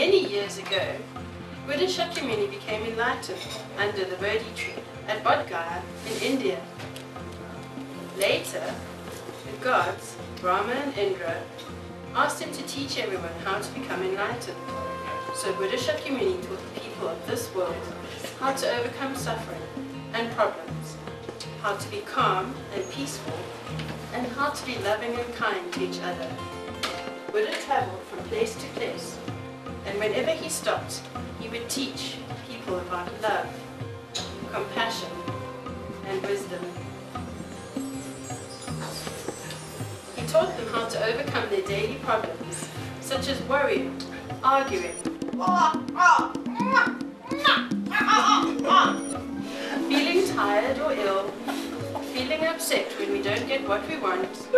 Many years ago, Buddha Shakyamuni became enlightened under the Bodhi tree at Bodh Gaya in India. Later, the gods, Brahma and Indra, asked him to teach everyone how to become enlightened. So Buddha Shakyamuni taught the people of this world how to overcome suffering and problems, how to be calm and peaceful, and how to be loving and kind to each other. Buddha traveled from place to place, and whenever he stopped, he would teach people about love, compassion, and wisdom. He taught them how to overcome their daily problems, such as worrying, arguing, feeling tired or ill, feeling upset when we don't get what we want,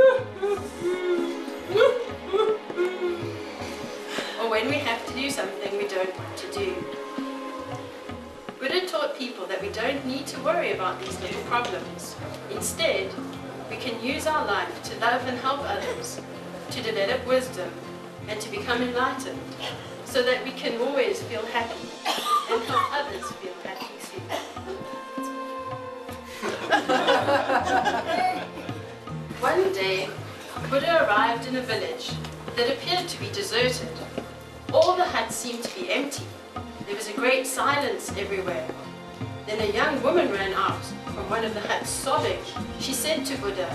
or when we have to do something we don't want to do. Buddha taught people that we don't need to worry about these little problems. Instead, we can use our life to love and help others, to develop wisdom, and to become enlightened, so that we can always feel happy and help others feel happy too. One day, Buddha arrived in a village that appeared to be deserted. All the huts seemed to be empty. There was a great silence everywhere. Then a young woman ran out from one of the huts sobbing. She said to Buddha,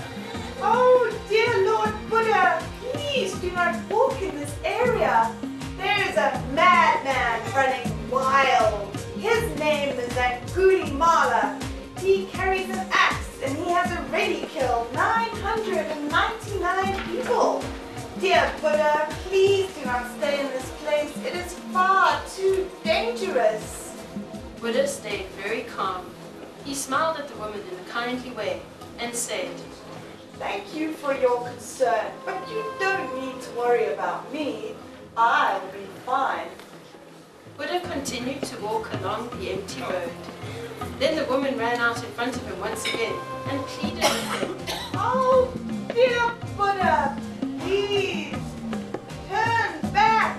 "Oh, dear Lord Buddha, please do not walk in this area. There is a madman running wild. His name is Angulimala. He carries an axe and he has already killed 999 people. Dear Buddha, please do not stay in this place. It is far too dangerous." Buddha stayed very calm. He smiled at the woman in a kindly way and said, "Thank you for your concern, but you don't need to worry about me. I'll be fine." Buddha continued to walk along the empty road. Then the woman ran out in front of him once again and pleaded with him. "Oh, dear Buddha, please, turn back.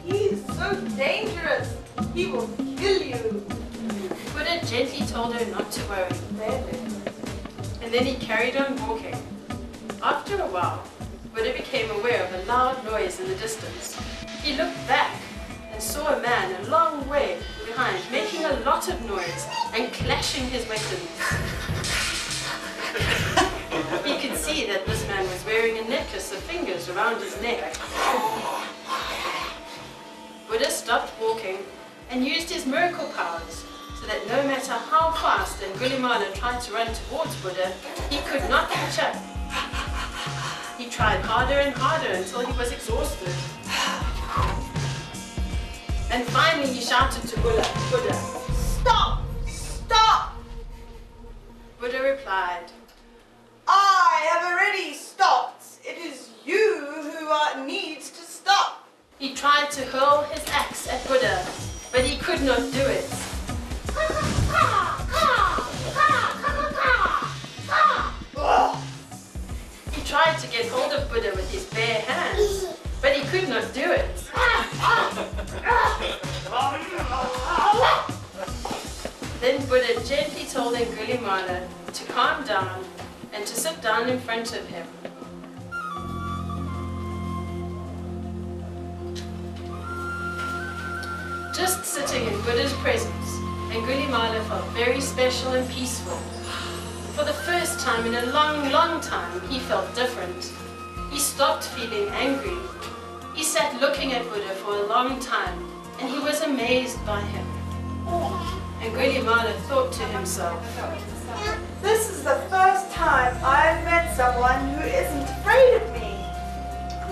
He's so dangerous. He will kill you." Buddha gently told her not to worry. And then he carried on walking. After a while, Buddha became aware of a loud noise in the distance. He looked back and saw a man a long way behind, making a lot of noise and clashing his weapons. He could see that this man was wearing a necklace of fingers around his neck. Buddha stopped walking and used his miracle powers so that no matter how fast Angulimala tried to run towards Buddha, he could not catch up. He tried harder and harder until he was exhausted. And finally he shouted to Buddha, "Stop! Stop!" Buddha replied, "I have already stopped. It is you who needs to stop." He tried to hurl his axe at Buddha, but he could not do it. He tried to get hold of Buddha with his bare hands, but he could not do it. Then Buddha gently told Angulimala to calm down and to sit down in front of him. Just sitting in Buddha's presence, Angulimala felt very special and peaceful. For the first time in a long, long time, he felt different. He stopped feeling angry. He sat looking at Buddha for a long time, and he was amazed by him. Angulimala thought to himself, "This is the first time I've met someone who isn't afraid of me."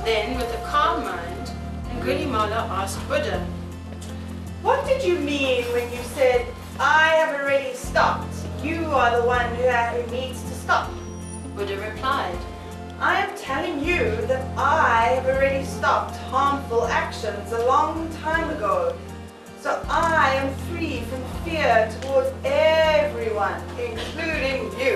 Then, with a calm mind, Angulimala asked Buddha, "What did you mean when you said, 'I have already stopped. You are the one who needs to stop'?" Buddha replied, "I am telling you that I have already stopped harmful actions a long time ago. So I am free from fear towards everyone, including you.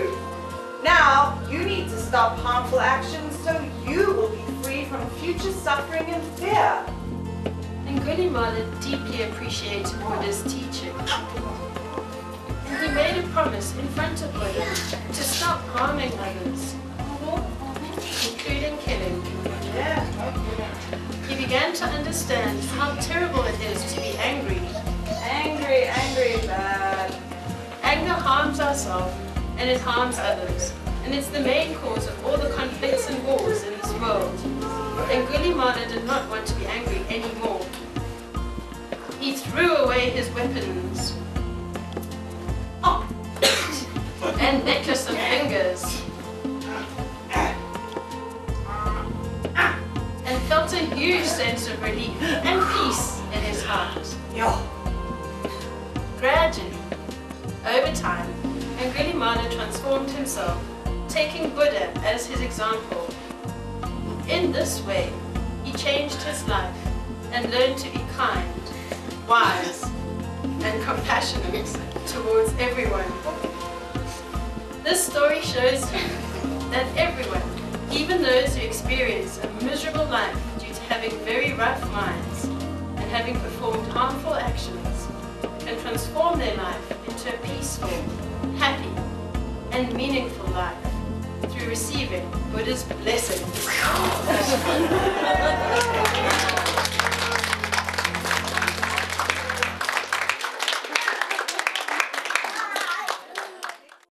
Now you need to stop harmful actions so you will be free from future suffering and fear." Angulimala deeply appreciated Buddha's teaching. And he made a promise in front of Buddha to stop harming others, including killing. He began to understand how terrible it is to be angry. Angry, bad. Anger harms ourselves and it harms others, and it's the main cause of all the conflicts and wars in this world. Angulimala did not want to be angry anymore. He threw away his weapons and necklace of fingers and felt a huge sense of relief and peace in his heart. Gradually, over time, Angulimala transformed himself, taking Buddha as his example. In this way, he changed his life and learned to be kind, wise, and compassionate towards everyone. This story shows you that everyone, even those who experience a miserable life due to having very rough minds and having performed harmful actions, can transform their life into a peaceful, happy, and meaningful life through receiving Buddha's blessings.